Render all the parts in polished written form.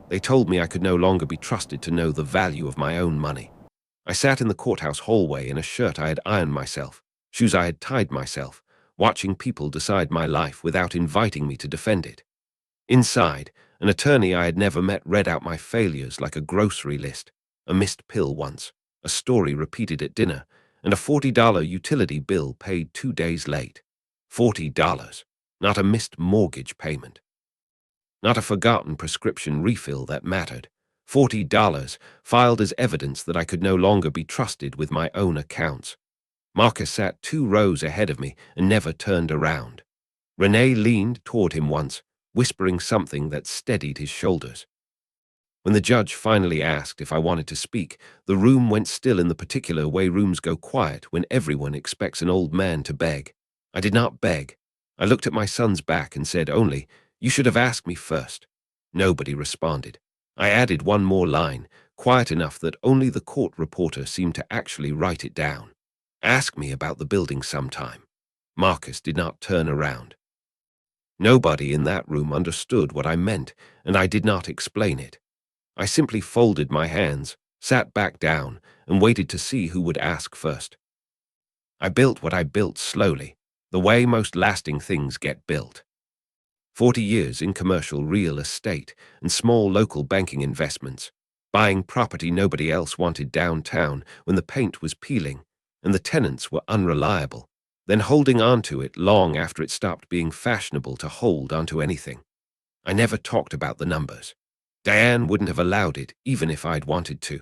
They told me I could no longer be trusted to know the value of my own money. I sat in the courthouse hallway in a shirt I had ironed myself, shoes I had tied myself, watching people decide my life without inviting me to defend it. Inside, an attorney I had never met read out my failures like a grocery list: a missed pill once, a story repeated at dinner, and a $40 utility bill paid 2 days late. $40, not a missed mortgage payment. Not a forgotten prescription refill that mattered. $40 filed as evidence that I could no longer be trusted with my own accounts. Marcus sat 2 rows ahead of me and never turned around. Renee leaned toward him once, whispering something that steadied his shoulders. When the judge finally asked if I wanted to speak, the room went still in the particular way rooms go quiet when everyone expects an old man to beg. I did not beg. I looked at my son's back and said only, "You should have asked me first." Nobody responded. I added one more line, quiet enough that only the court reporter seemed to actually write it down. "Ask me about the building sometime." Marcus did not turn around. Nobody in that room understood what I meant, and I did not explain it. I simply folded my hands, sat back down, and waited to see who would ask first. I built what I built slowly, the way most lasting things get built. 40 years in commercial real estate and small local banking investments, buying property nobody else wanted downtown when the paint was peeling and the tenants were unreliable, then holding on to it long after it stopped being fashionable to hold onto anything. I never talked about the numbers. Diane wouldn't have allowed it, even if I'd wanted to.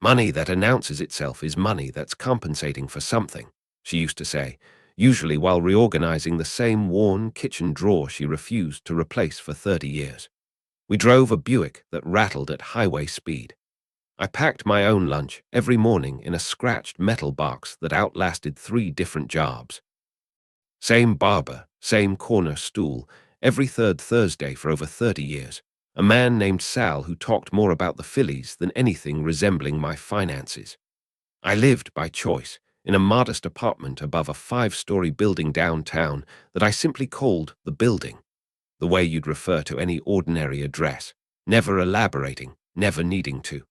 "Money that announces itself is money that's compensating for something," she used to say, usually while reorganizing the same worn kitchen drawer she refused to replace for 30 years. We drove a Buick that rattled at highway speed. I packed my own lunch every morning in a scratched metal box that outlasted 3 different jobs. Same barber, same corner stool, every third Thursday for over 30 years. A man named Sal who talked more about the Phillies than anything resembling my finances. I lived by choice in a modest apartment above a 5-story building downtown that I simply called the building, the way you'd refer to any ordinary address, never elaborating, never needing to.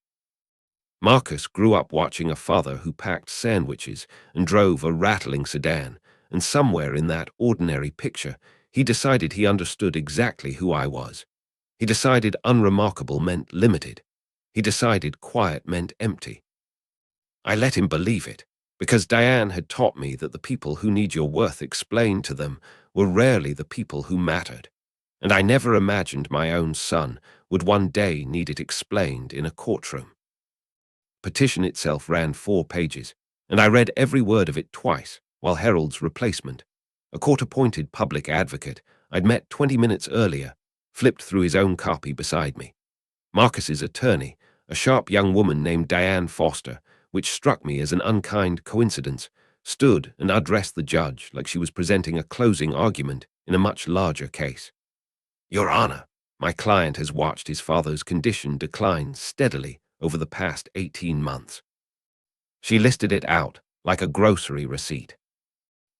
Marcus grew up watching a father who packed sandwiches and drove a rattling sedan, and somewhere in that ordinary picture, he decided he understood exactly who I was. He decided unremarkable meant limited. He decided quiet meant empty. I let him believe it, because Diane had taught me that the people who need your worth explained to them were rarely the people who mattered, and I never imagined my own son would one day need it explained in a courtroom. Petition itself ran 4 pages, and I read every word of it twice, while Harold's replacement, a court-appointed public advocate I'd met 20 minutes earlier, flipped through his own copy beside me. Marcus's attorney, a sharp young woman named Diane Foster, which struck me as an unkind coincidence, stood and addressed the judge like she was presenting a closing argument in a much larger case. "Your Honor, my client has watched his father's condition decline steadily over the past 18 months. She listed it out like a grocery receipt.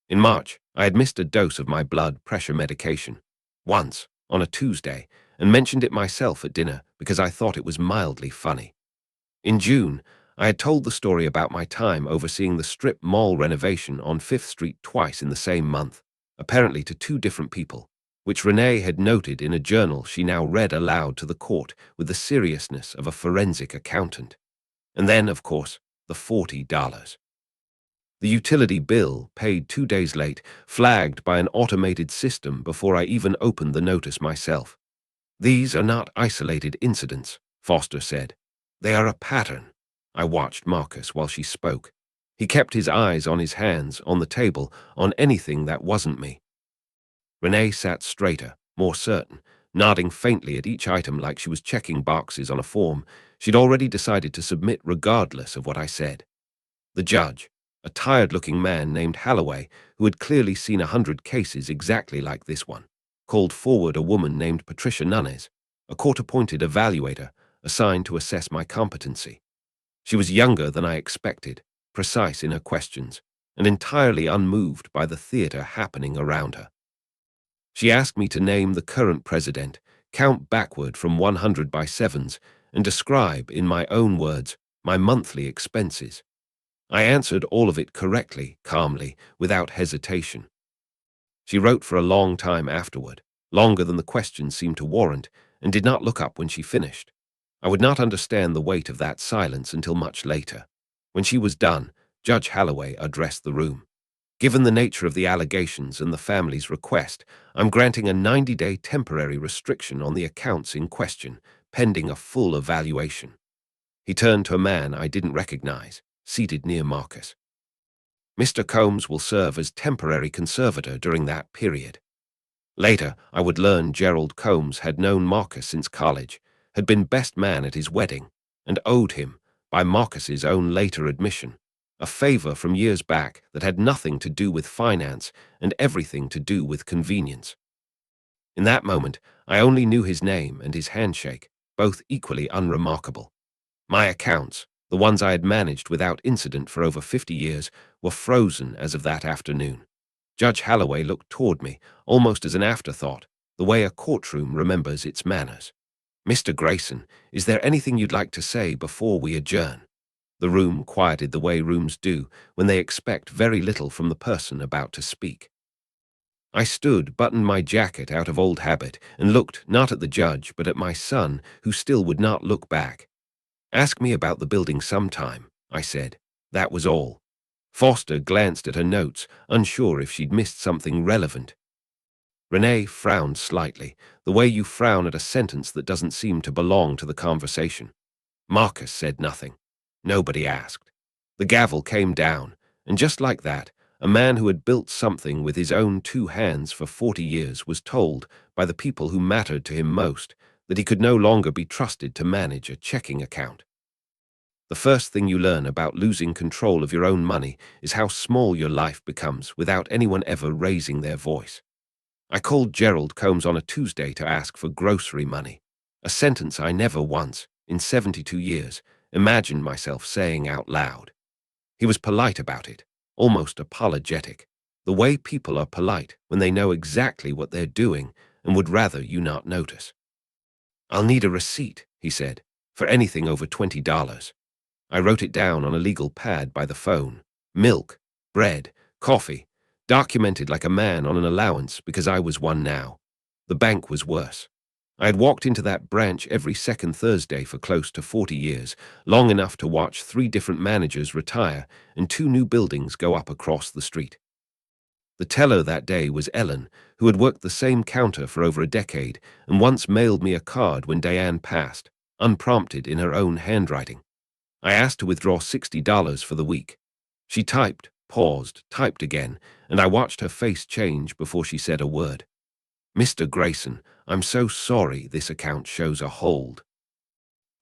In March, I had missed a dose of my blood pressure medication, once, on a Tuesday, and mentioned it myself at dinner because I thought it was mildly funny. In June, I had told the story about my time overseeing the strip mall renovation on 5th Street twice in the same month, apparently to 2 different people, which Renee had noted in a journal she now read aloud to the court with the seriousness of a forensic accountant. And then, of course, the $40. The utility bill, paid 2 days late, flagged by an automated system before I even opened the notice myself. "These are not isolated incidents," Foster said. "They are a pattern." I watched Marcus while she spoke. He kept his eyes on his hands, on the table, on anything that wasn't me. Renee sat straighter, more certain, nodding faintly at each item like she was checking boxes on a form she'd already decided to submit regardless of what I said. The judge, a tired-looking man named Holloway, who had clearly seen 100 cases exactly like this one, called forward a woman named Patricia Nunes, a court-appointed evaluator assigned to assess my competency. She was younger than I expected, precise in her questions, and entirely unmoved by the theater happening around her. She asked me to name the current president, count backward from 100 by sevens, and describe, in my own words, my monthly expenses. I answered all of it correctly, calmly, without hesitation. She wrote for a long time afterward, longer than the questions seemed to warrant, and did not look up when she finished. I would not understand the weight of that silence until much later. When she was done, Judge Halloway addressed the room. Given the nature of the allegations and the family's request, I'm granting a 90-day temporary restriction on the accounts in question, pending a full evaluation. He turned to a man I didn't recognize, seated near Marcus. Mr. Combs will serve as temporary conservator during that period. Later, I would learn Gerald Combs had known Marcus since college, had been best man at his wedding, and owed him, by Marcus's own later admission, a favor from years back that had nothing to do with finance and everything to do with convenience. In that moment, I only knew his name and his handshake, both equally unremarkable. My accounts, the ones I had managed without incident for over 50 years, were frozen as of that afternoon. Judge Halloway looked toward me, almost as an afterthought, the way a courtroom remembers its manners. "Mr. Grayson, is there anything you'd like to say before we adjourn?" The room quieted the way rooms do when they expect very little from the person about to speak. I stood, buttoned my jacket out of old habit, and looked not at the judge but at my son, who still would not look back. "Ask me about the building sometime," I said. That was all. Foster glanced at her notes, unsure if she'd missed something relevant. Renee frowned slightly, the way you frown at a sentence that doesn't seem to belong to the conversation. Marcus said nothing. Nobody asked. The gavel came down, and just like that, a man who had built something with his own 2 hands for 40 years was told, by the people who mattered to him most, that he could no longer be trusted to manage a checking account. The first thing you learn about losing control of your own money is how small your life becomes without anyone ever raising their voice. I called Gerald Combs on a Tuesday to ask for grocery money, a sentence I never once, in 72 years, imagined myself saying out loud. He was polite about it, almost apologetic, the way people are polite when they know exactly what they're doing and would rather you not notice. "I'll need a receipt," he said, "for anything over $20. I wrote it down on a legal pad by the phone. Milk, bread, coffee, documented like a man on an allowance because I was one now. The bank was worse. I had walked into that branch every second Thursday for close to 40 years, long enough to watch 3 different managers retire and 2 new buildings go up across the street. The teller that day was Ellen, who had worked the same counter for over a decade and once mailed me a card when Diane passed, unprompted in her own handwriting. I asked to withdraw $60 for the week. She typed, paused, typed again, and I watched her face change before she said a word. "Mr. Grayson, I'm so sorry this account shows a hold."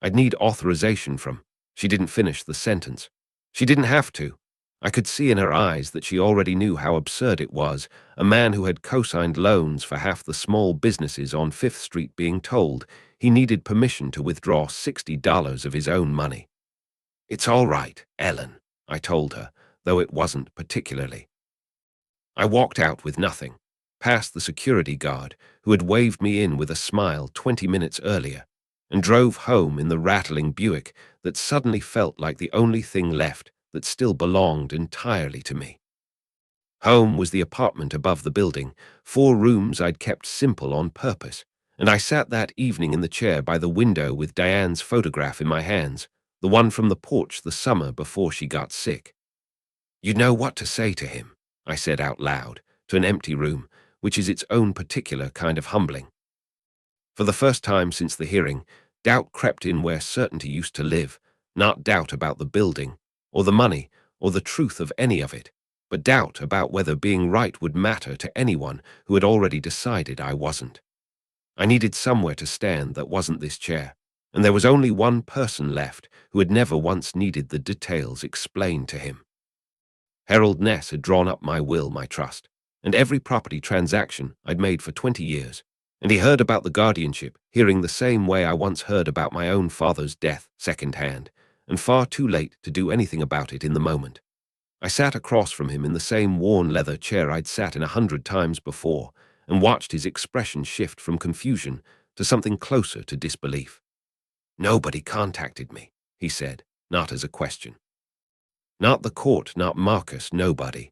I'd need authorization from. She didn't finish the sentence. She didn't have to. I could see in her eyes that she already knew how absurd it was, a man who had co-signed loans for half the small businesses on Fifth Street being told he needed permission to withdraw $60 of his own money. "It's all right, Ellen," I told her, though it wasn't particularly. I walked out with nothing, past the security guard, who had waved me in with a smile 20 minutes earlier, and drove home in the rattling Buick that suddenly felt like the only thing left that still belonged entirely to me. Home was the apartment above the building, 4 rooms I'd kept simple on purpose, and I sat that evening in the chair by the window with Diane's photograph in my hands, the one from the porch the summer before she got sick. "You know what to say to him," I said out loud, to an empty room, which is its own particular kind of humbling. For the first time since the hearing, doubt crept in where certainty used to live, not doubt about the building, or the money, or the truth of any of it, but doubt about whether being right would matter to anyone who had already decided I wasn't. I needed somewhere to stand that wasn't this chair, and there was only one person left who had never once needed the details explained to him. Harold Ness had drawn up my will, my trust, and every property transaction I'd made for 20 years, and he heard about the guardianship, hearing the same way I once heard about my own father's death second-hand, and far too late to do anything about it in the moment. I sat across from him in the same worn leather chair I'd sat in 100 times before, and watched his expression shift from confusion to something closer to disbelief. "Nobody contacted me," he said, not as a question. "Not the court, not Marcus, nobody."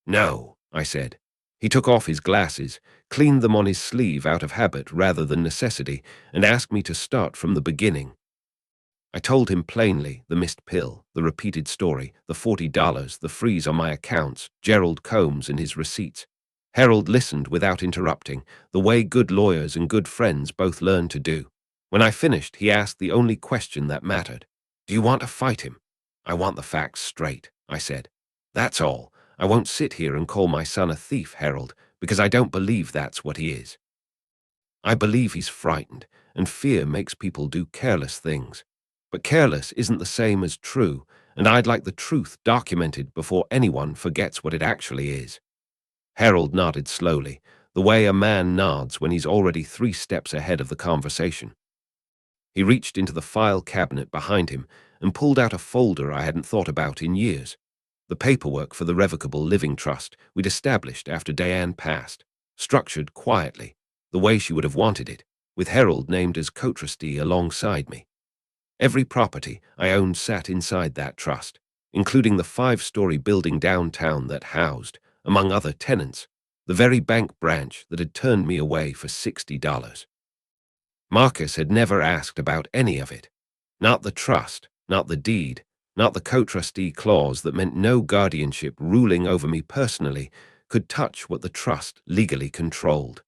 "No," I said. He took off his glasses, cleaned them on his sleeve out of habit rather than necessity, and asked me to start from the beginning. I told him plainly the missed pill, the repeated story, the $40, the freeze on my accounts, Gerald Combs and his receipts. Harold listened without interrupting, the way good lawyers and good friends both learn to do. When I finished, he asked the only question that mattered. "Do you want to fight him?" "I want the facts straight," I said. "That's all. I won't sit here and call my son a thief, Harold, because I don't believe that's what he is. I believe he's frightened, and fear makes people do careless things. But careless isn't the same as true, and I'd like the truth documented before anyone forgets what it actually is." Harold nodded slowly, the way a man nods when he's already 3 steps ahead of the conversation. He reached into the file cabinet behind him and pulled out a folder I hadn't thought about in years. The paperwork for the Revocable Living Trust we'd established after Diane passed, structured quietly, the way she would have wanted it, with Harold named as co-trustee alongside me. Every property I owned sat inside that trust, including the 5-story building downtown that housed, among other tenants, the very bank branch that had turned me away for $60. Marcus had never asked about any of it. Not the trust, not the deed, not the co-trustee clause that meant no guardianship ruling over me personally could touch what the trust legally controlled.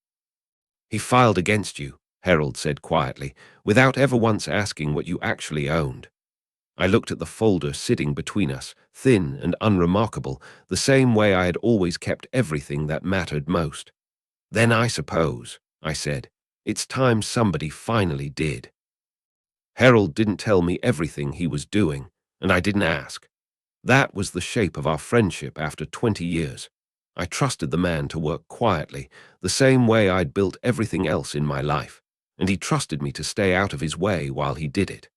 "He filed against you," Harold said quietly, "without ever once asking what you actually owned." I looked at the folder sitting between us, thin and unremarkable, the same way I had always kept everything that mattered most. "Then I suppose," I said, "it's time somebody finally did." Harold didn't tell me everything he was doing, and I didn't ask. That was the shape of our friendship after 20 years. I trusted the man to work quietly, the same way I'd built everything else in my life, and he trusted me to stay out of his way while he did it.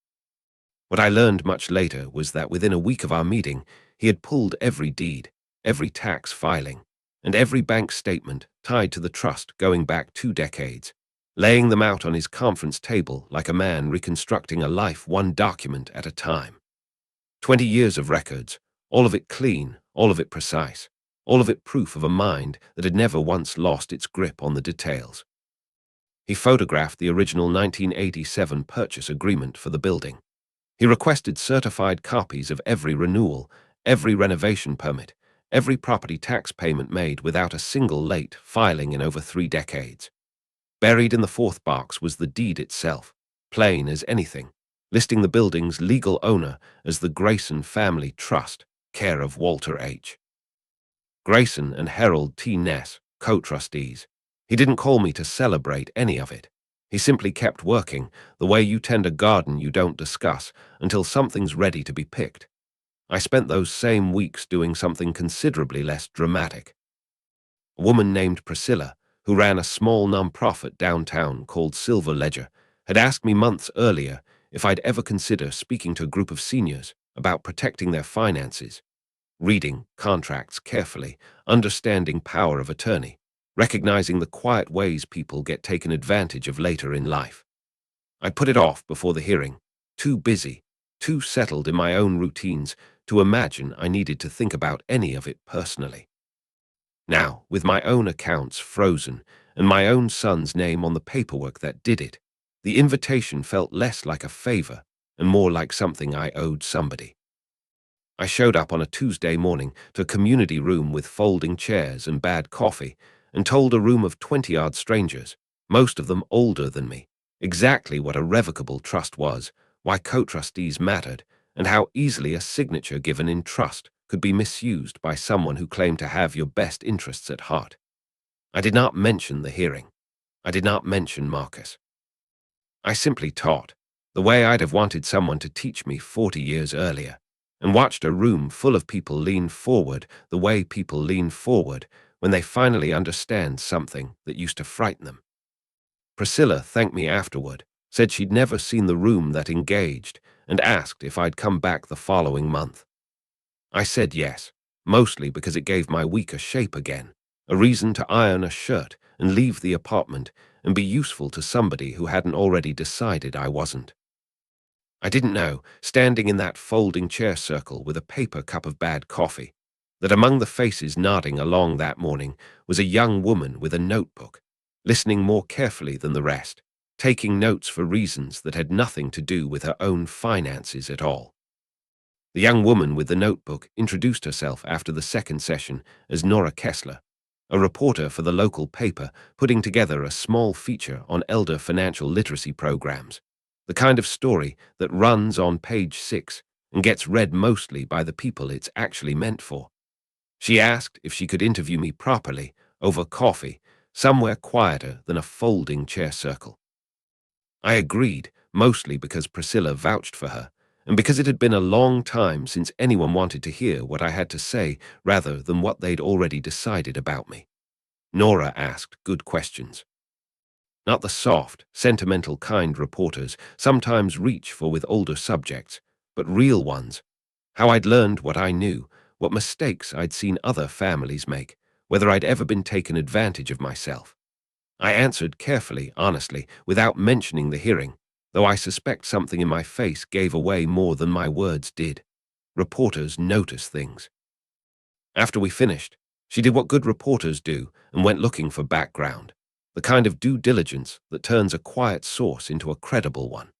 What I learned much later was that within a week of our meeting, he had pulled every deed, every tax filing, and every bank statement tied to the trust going back 2 decades, laying them out on his conference table like a man reconstructing a life one document at a time. 20 years of records, all of it clean, all of it precise, all of it proof of a mind that had never once lost its grip on the details. He photographed the original 1987 purchase agreement for the building. He requested certified copies of every renewal, every renovation permit, every property tax payment made without a single late filing in over 3 decades. Buried in the 4th box was the deed itself, plain as anything, listing the building's legal owner as the Grayson Family Trust, care of Walter H. Grayson and Harold T. Ness, co-trustees. He didn't call me to celebrate any of it. He simply kept working, the way you tend a garden you don't discuss, until something's ready to be picked. I spent those same weeks doing something considerably less dramatic. A woman named Priscilla, who ran a small non-profit downtown called Silver Ledger, had asked me months earlier if I'd ever consider speaking to a group of seniors about protecting their finances, reading contracts carefully, understanding power of attorney, recognizing the quiet ways people get taken advantage of later in life. I put it off before the hearing, too busy, too settled in my own routines to imagine I needed to think about any of it personally. Now, with my own accounts frozen and my own son's name on the paperwork that did it, the invitation felt less like a favor and more like something I owed somebody. I showed up on a Tuesday morning to a community room with folding chairs and bad coffee and told a room of 20-odd strangers, most of them older than me, exactly what a revocable trust was, why co-trustees mattered, and how easily a signature given in trust could be misused by someone who claimed to have your best interests at heart. I did not mention the hearing. I did not mention Marcus. I simply taught, the way I'd have wanted someone to teach me 40 years earlier, and watched a room full of people lean forward the way people lean forward when they finally understand something that used to frighten them. Priscilla thanked me afterward, said she'd never seen the room that engaged, and asked if I'd come back the following month. I said yes, mostly because it gave my week a shape again. a reason to iron a shirt and leave the apartment and be useful to somebody who hadn't already decided I wasn't. I didn't know, standing in that folding chair circle with a paper cup of bad coffee, that among the faces nodding along that morning was a young woman with a notebook, listening more carefully than the rest, taking notes for reasons that had nothing to do with her own finances at all. The young woman with the notebook introduced herself after the second session as Nora Kessler, a reporter for the local paper putting together a small feature on elder financial literacy programs, the kind of story that runs on page 6 and gets read mostly by the people it's actually meant for. She asked if she could interview me properly, over coffee, somewhere quieter than a folding chair circle. I agreed, mostly because Priscilla vouched for her, and because it had been a long time since anyone wanted to hear what I had to say rather than what they'd already decided about me. Nora asked good questions. Not the soft, sentimental kind reporters sometimes reach for with older subjects, but real ones. How I'd learned what I knew, what mistakes I'd seen other families make, whether I'd ever been taken advantage of myself. I answered carefully, honestly, without mentioning the hearing, though I suspect something in my face gave away more than my words did. Reporters notice things. After we finished, she did what good reporters do and went looking for background, the kind of due diligence that turns a quiet source into a credible one.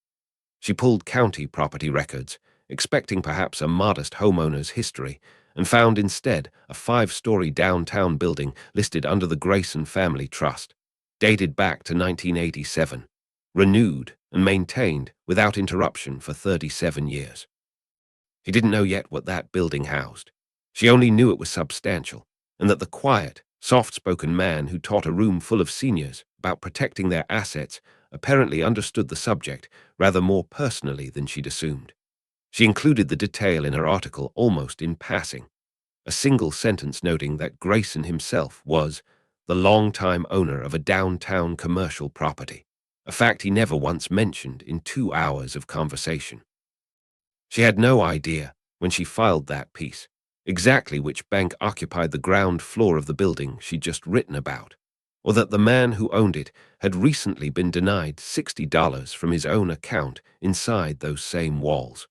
She pulled county property records, expecting perhaps a modest homeowner's history, and found instead a 5-story downtown building listed under the Grayson Family Trust, dated back to 1987, renewed and maintained without interruption for 37 years. She didn't know yet what that building housed. She only knew it was substantial, and that the quiet, soft-spoken man who taught a room full of seniors about protecting their assets apparently understood the subject rather more personally than she'd assumed. She included the detail in her article almost in passing, a single sentence noting that Grayson himself was the long-time owner of a downtown commercial property, a fact he never once mentioned in 2 hours of conversation. She had no idea, when she filed that piece, exactly which bank occupied the ground floor of the building she'd just written about, or that the man who owned it had recently been denied $60 from his own account inside those same walls.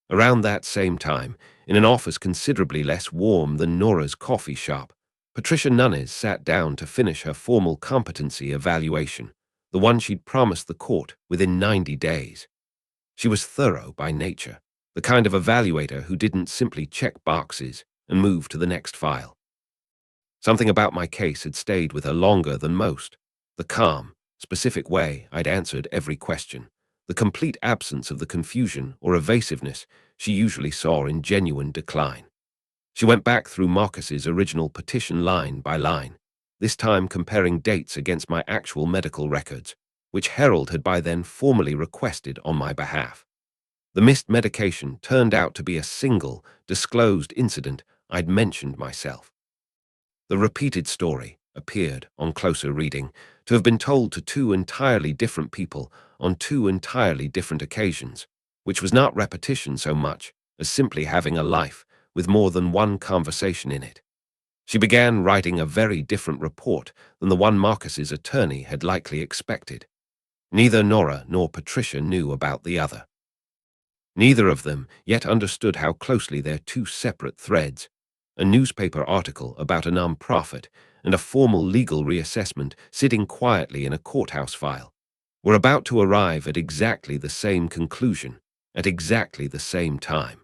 Around that same time, in an office considerably less warm than Nora's coffee shop, Patricia Nunes sat down to finish her formal competency evaluation, the one she'd promised the court within 90 days. She was thorough by nature, the kind of evaluator who didn't simply check boxes and move to the next file. Something about my case had stayed with her longer than most. The calm, specific way I'd answered every question, the complete absence of the confusion or evasiveness she usually saw in genuine decline. She went back through Marcus's original petition line by line, this time comparing dates against my actual medical records, which Harold had by then formally requested on my behalf. The missed medication turned out to be a single, disclosed incident I'd mentioned myself. The repeated story appeared, on closer reading, to have been told to 2 entirely different people on 2 entirely different occasions, which was not repetition so much as simply having a life with more than one conversation in it. She began writing a very different report than the one Marcus's attorney had likely expected. Neither Nora nor Patricia knew about the other. Neither of them yet understood how closely their 2 separate threads, a newspaper article about a non-profit and a formal legal reassessment sitting quietly in a courthouse file, were about to arrive at exactly the same conclusion, at exactly the same time.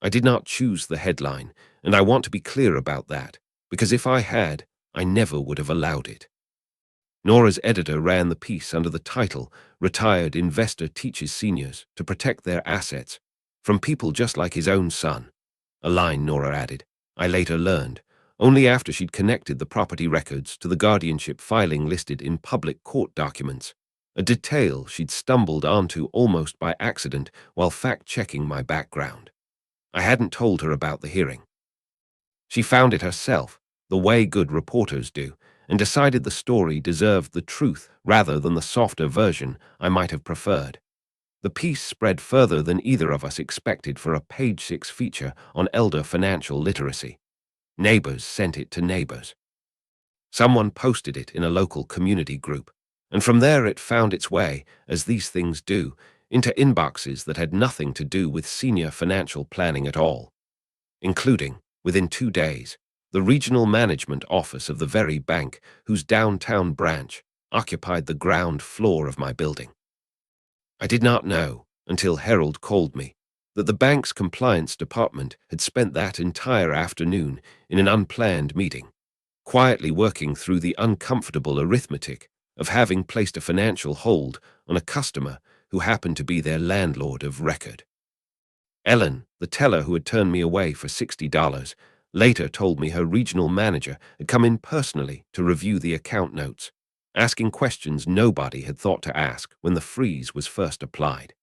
I did not choose the headline, and I want to be clear about that, because if I had, I never would have allowed it. Nora's editor ran the piece under the title, "Retired Investor Teaches Seniors to Protect Their Assets from People Just Like His Own Son," a line Nora added, I later learned, only after she'd connected the property records to the guardianship filing listed in public court documents, a detail she'd stumbled onto almost by accident while fact-checking my background. I hadn't told her about the hearing. She found it herself, the way good reporters do, and decided the story deserved the truth rather than the softer version I might have preferred. The piece spread further than either of us expected for a page 6 feature on elder financial literacy. Neighbors sent it to neighbors. Someone posted it in a local community group, and from there it found its way, as these things do, into inboxes that had nothing to do with senior financial planning at all, including, within 2 days, the regional management office of the very bank whose downtown branch occupied the ground floor of my building. I did not know, until Harold called me, that the bank's compliance department had spent that entire afternoon in an unplanned meeting, quietly working through the uncomfortable arithmetic of having placed a financial hold on a customer who happened to be their landlord of record. Ellen, the teller who had turned me away for $60, later told me her regional manager had come in personally to review the account notes, asking questions nobody had thought to ask when the freeze was first applied.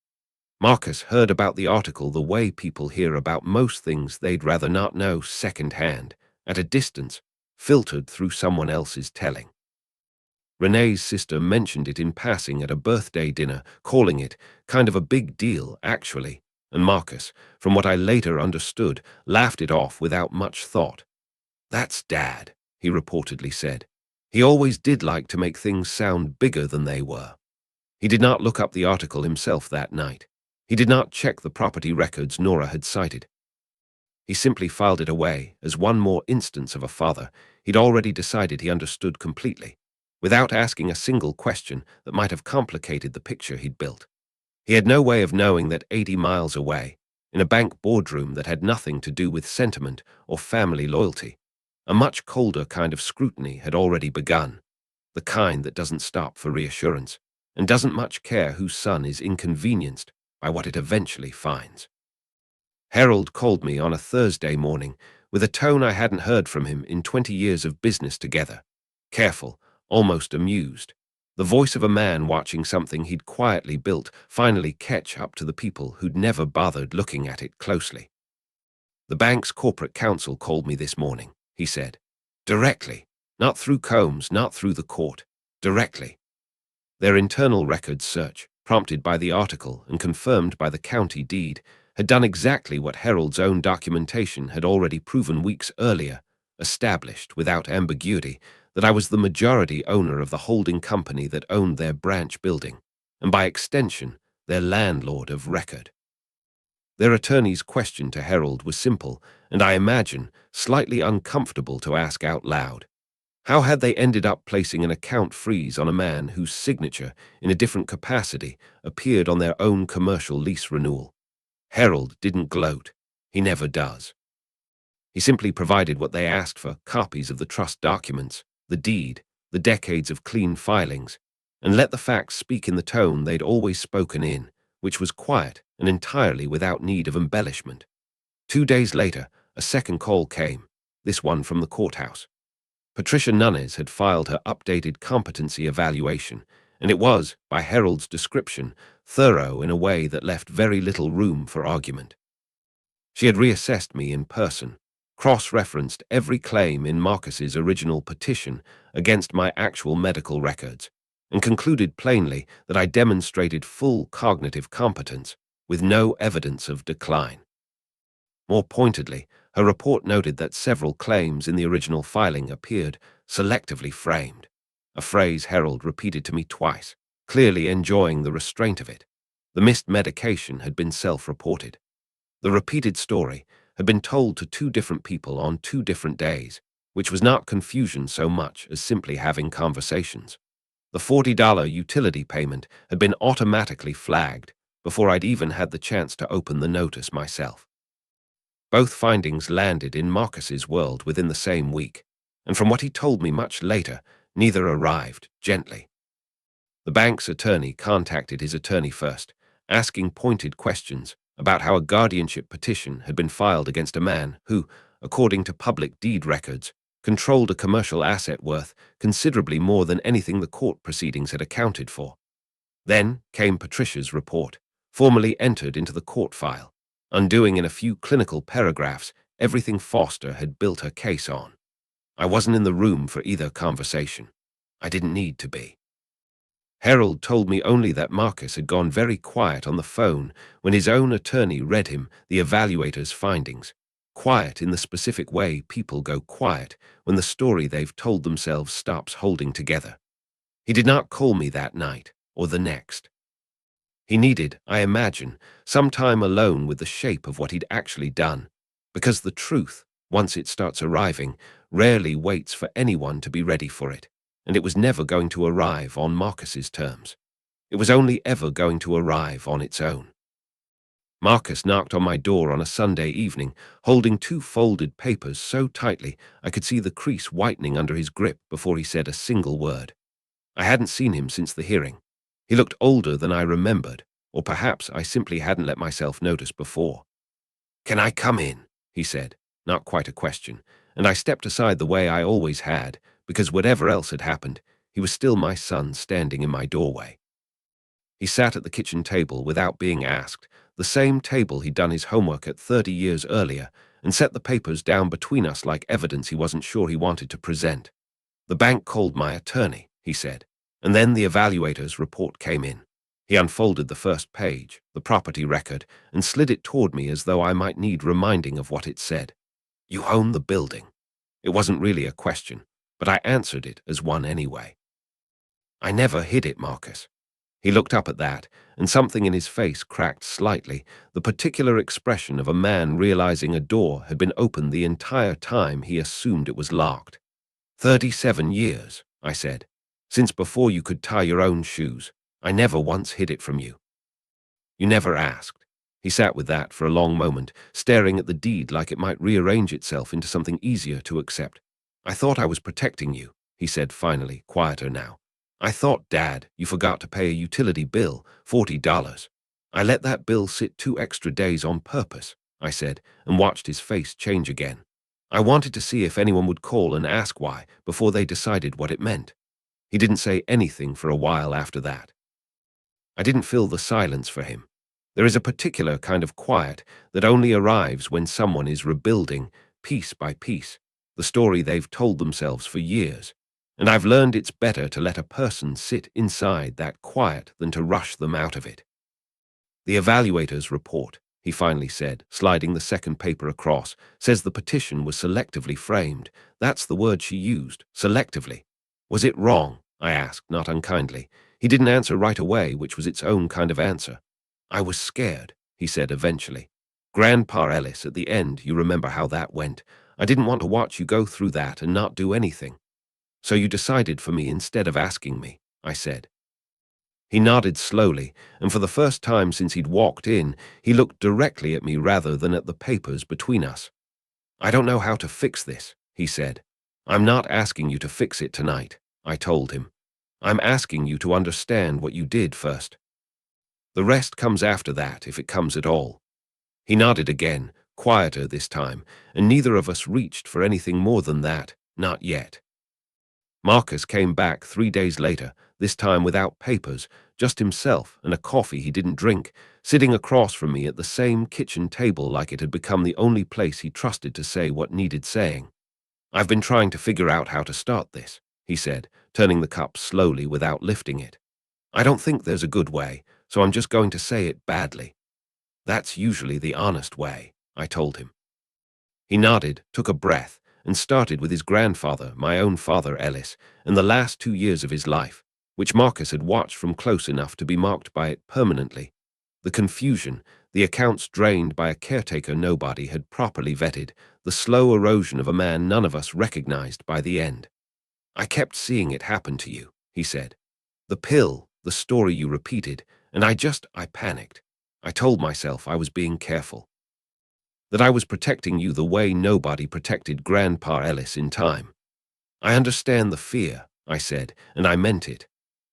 Marcus heard about the article the way people hear about most things they'd rather not know secondhand, at a distance, filtered through someone else's telling. Renee's sister mentioned it in passing at a birthday dinner, calling it kind of a big deal, actually, and Marcus, from what I later understood, laughed it off without much thought. "That's Dad," he reportedly said. He always did like to make things sound bigger than they were. He did not look up the article himself that night. He did not check the property records Nora had cited. He simply filed it away as one more instance of a father he'd already decided he understood completely, without asking a single question that might have complicated the picture he'd built. He had no way of knowing that 80 miles away, in a bank boardroom that had nothing to do with sentiment or family loyalty, a much colder kind of scrutiny had already begun, the kind that doesn't stop for reassurance and doesn't much care whose son is inconvenienced by what it eventually finds. Harold called me on a Thursday morning with a tone I hadn't heard from him in 20 years of business together, careful, almost amused, the voice of a man watching something he'd quietly built finally catch up to the people who'd never bothered looking at it closely. "The bank's corporate counsel called me this morning," he said. "Directly. Not through Combs, not through the court. Directly. Their internal records search, prompted by the article and confirmed by the county deed, had done exactly what Harold's own documentation had already proven weeks earlier, established without ambiguity that I was the majority owner of the holding company that owned their branch building, and by extension, their landlord of record. Their attorney's question to Harold was simple, and I imagine slightly uncomfortable to ask out loud. How had they ended up placing an account freeze on a man whose signature, in a different capacity, appeared on their own commercial lease renewal? Harold didn't gloat. He never does. He simply provided what they asked for: copies of the trust documents, the deed, the decades of clean filings, and let the facts speak in the tone they'd always spoken in, which was quiet and entirely without need of embellishment. 2 days later, a second call came, this one from the courthouse. Patricia Nunes had filed her updated competency evaluation, and it was, by Harold's description, thorough in a way that left very little room for argument. She had reassessed me in person, cross-referenced every claim in Marcus's original petition against my actual medical records, and concluded plainly that I demonstrated full cognitive competence, with no evidence of decline. More pointedly, her report noted that several claims in the original filing appeared selectively framed, a phrase Harold repeated to me twice, clearly enjoying the restraint of it. The missed medication had been self-reported. The repeated story had been told to 2 different people on 2 different days, which was not confusion so much as simply having conversations. The $40 utility payment had been automatically flagged before I'd even had the chance to open the notice myself. Both findings landed in Marcus's world within the same week, and from what he told me much later, neither arrived gently. The bank's attorney contacted his attorney first, asking pointed questions about how a guardianship petition had been filed against a man who, according to public deed records, controlled a commercial asset worth considerably more than anything the court proceedings had accounted for. Then came Patricia's report, formally entered into the court file, undoing in a few clinical paragraphs everything Foster had built her case on. I wasn't in the room for either conversation. I didn't need to be. Harold told me only that Marcus had gone very quiet on the phone when his own attorney read him the evaluator's findings, Quiet in the specific way people go quiet when the story they've told themselves stops holding together. He did not call me that night or the next. He needed, I imagine, some time alone with the shape of what he'd actually done, because the truth, once it starts arriving, rarely waits for anyone to be ready for it, and it was never going to arrive on Marcus's terms. It was only ever going to arrive on its own. Marcus knocked on my door on a Sunday evening, holding two folded papers so tightly I could see the crease whitening under his grip before he said a single word. I hadn't seen him since the hearing. He looked older than I remembered, or perhaps I simply hadn't let myself notice before. "Can I come in?" he said, not quite a question, and I stepped aside the way I always had, because whatever else had happened, he was still my son standing in my doorway. He sat at the kitchen table without being asked, the same table he'd done his homework at 30 years earlier, and set the papers down between us like evidence he wasn't sure he wanted to present. "The bank called my attorney," he said, and then the evaluator's report came in. He unfolded the first page, the property record, and slid it toward me as though I might need reminding of what it said. "You own the building." It wasn't really a question, but I answered it as one anyway. "I never hid it, Marcus." He looked up at that, and something in his face cracked slightly, the particular expression of a man realizing a door had been open the entire time he assumed it was locked. 37 years, I said. "Since before you could tie your own shoes. I never once hid it from you." "You never asked." He sat with that for a long moment, staring at the deed like it might rearrange itself into something easier to accept. "I thought I was protecting you," he said finally, quieter now. "I thought, Dad, you forgot to pay a utility bill, $40. I let that bill sit 2 extra days on purpose," I said, and watched his face change again. I wanted to see if anyone would call and ask why before they decided what it meant. He didn't say anything for a while after that. I didn't fill the silence for him. There is a particular kind of quiet that only arrives when someone is rebuilding, piece by piece, the story they've told themselves for years, and I've learned it's better to let a person sit inside that quiet than to rush them out of it. "The evaluator's report," he finally said, sliding the second paper across, "says the petition was selectively framed." That's the word she used, selectively. "Was it wrong?" I asked, not unkindly. He didn't answer right away, which was its own kind of answer. "I was scared," he said eventually. "Grandpa Ellis, at the end, you remember how that went. I didn't want to watch you go through that and not do anything. So you decided for me instead of asking me," I said. He nodded slowly, and for the first time since he'd walked in, he looked directly at me rather than at the papers between us. "I don't know how to fix this," he said. "I'm not asking you to fix it tonight," I told him. "I'm asking you to understand what you did first. The rest comes after that, if it comes at all." He nodded again, quieter this time, and neither of us reached for anything more than that, not yet. Marcus came back 3 days later, this time without papers, just himself and a coffee he didn't drink, sitting across from me at the same kitchen table like it had become the only place he trusted to say what needed saying. "I've been trying to figure out how to start this," he said, turning the cup slowly without lifting it. "I don't think there's a good way, so I'm just going to say it badly." "That's usually the honest way," I told him. He nodded, took a breath, and started with his grandfather, my own father Ellis, and the last 2 years of his life, which Marcus had watched from close enough to be marked by it permanently. The confusion, the accounts drained by a caretaker nobody had properly vetted, the slow erosion of a man none of us recognized by the end. "I kept seeing it happen to you," he said. "The pill, the story you repeated, and I panicked. I told myself I was being careful, that I was protecting you the way nobody protected Grandpa Ellis in time. I understand the fear," I said, and I meant it.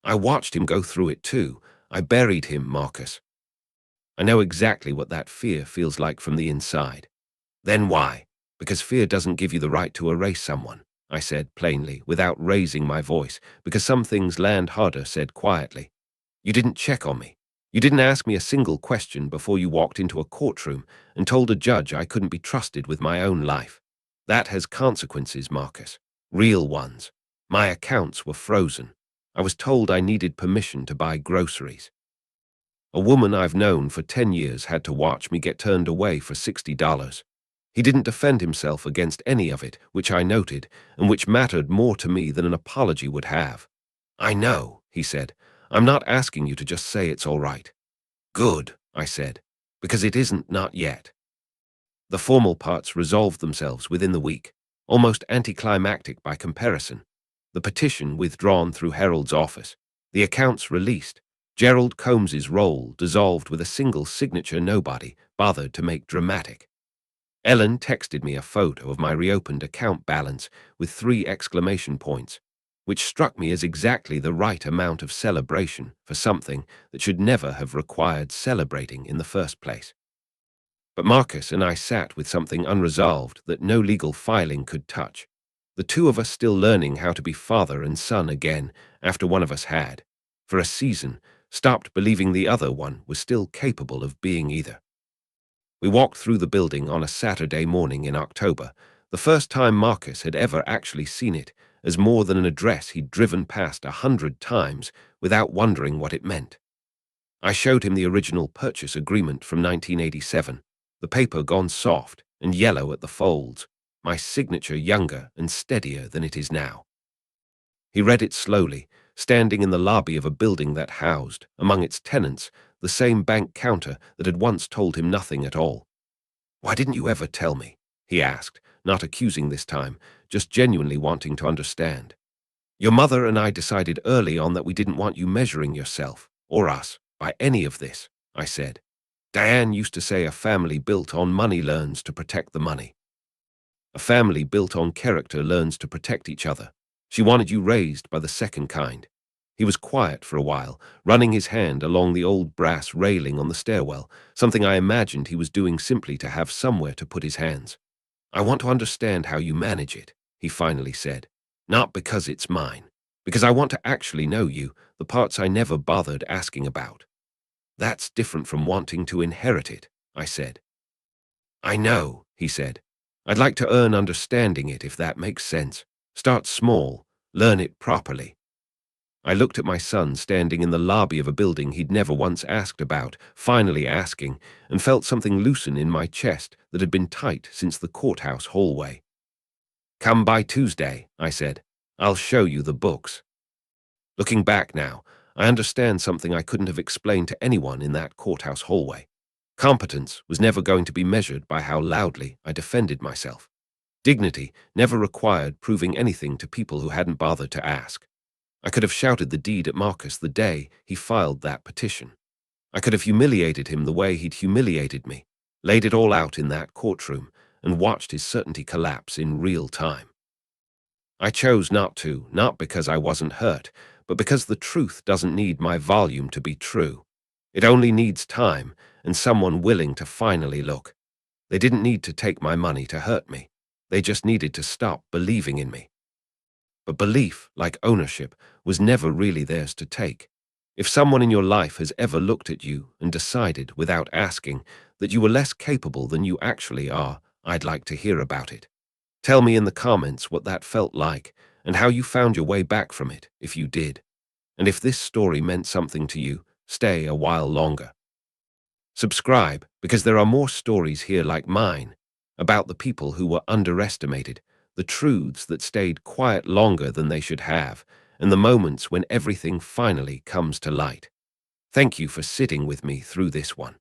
"I watched him go through it too. I buried him, Marcus. I know exactly what that fear feels like from the inside." "Then why?" "Because fear doesn't give you the right to erase someone," I said plainly, without raising my voice, because some things land harder said quietly. "You didn't check on me. You didn't ask me a single question before you walked into a courtroom and told a judge I couldn't be trusted with my own life. That has consequences, Marcus. Real ones. My accounts were frozen. I was told I needed permission to buy groceries. A woman I've known for 10 years had to watch me get turned away for $60. He didn't defend himself against any of it, which I noted, and which mattered more to me than an apology would have. "I know," he said. "I'm not asking you to just say it's all right." "Good," I said, "because it isn't not yet." The formal parts resolved themselves within the week, almost anticlimactic by comparison. The petition withdrawn through Herald's office, the accounts released, Gerald Combs's role dissolved with a single signature nobody bothered to make dramatic. Ellen texted me a photo of my reopened account balance with 3 exclamation points, which struck me as exactly the right amount of celebration for something that should never have required celebrating in the first place. But Marcus and I sat with something unresolved that no legal filing could touch. The two of us still learning how to be father and son again after one of us had, for a season, stopped believing the other one was still capable of being either. We walked through the building on a Saturday morning in October, the first time Marcus had ever actually seen it, as more than an address he'd driven past 100 times without wondering what it meant. I showed him the original purchase agreement from 1987, the paper gone soft and yellow at the folds, my signature younger and steadier than it is now. He read it slowly, standing in the lobby of a building that housed, among its tenants, the same bank counter that had once told him nothing at all. "Why didn't you ever tell me?" he asked, not accusing this time, just genuinely wanting to understand. "Your mother and I decided early on that we didn't want you measuring yourself, or us, by any of this," I said. "Diane used to say a family built on money learns to protect the money. A family built on character learns to protect each other. She wanted you raised by the second kind." He was quiet for a while, running his hand along the old brass railing on the stairwell, something I imagined he was doing simply to have somewhere to put his hands. "I want to understand how you manage it," he finally said. "Not because it's mine. Because I want to actually know you, the parts I never bothered asking about." "That's different from wanting to inherit it," I said. "I know," he said. "I'd like to earn understanding it, if that makes sense. Start small, learn it properly." I looked at my son standing in the lobby of a building he'd never once asked about, finally asking, and felt something loosen in my chest that had been tight since the courthouse hallway. "Come by Tuesday," I said. "I'll show you the books." Looking back now, I understand something I couldn't have explained to anyone in that courthouse hallway. Competence was never going to be measured by how loudly I defended myself. Dignity never required proving anything to people who hadn't bothered to ask. I could have shouted the deed at Marcus the day he filed that petition. I could have humiliated him the way he'd humiliated me, laid it all out in that courtroom, and watched his certainty collapse in real time. I chose not to, not because I wasn't hurt, but because the truth doesn't need my volume to be true. It only needs time and someone willing to finally look. They didn't need to take my money to hurt me. They just needed to stop believing in me. But belief, like ownership, was never really theirs to take. If someone in your life has ever looked at you and decided, without asking, that you were less capable than you actually are, I'd like to hear about it. Tell me in the comments what that felt like and how you found your way back from it, if you did. And if this story meant something to you, stay a while longer. Subscribe, because there are more stories here like mine, about the people who were underestimated, the truths that stayed quiet longer than they should have, and the moments when everything finally comes to light. Thank you for sitting with me through this one.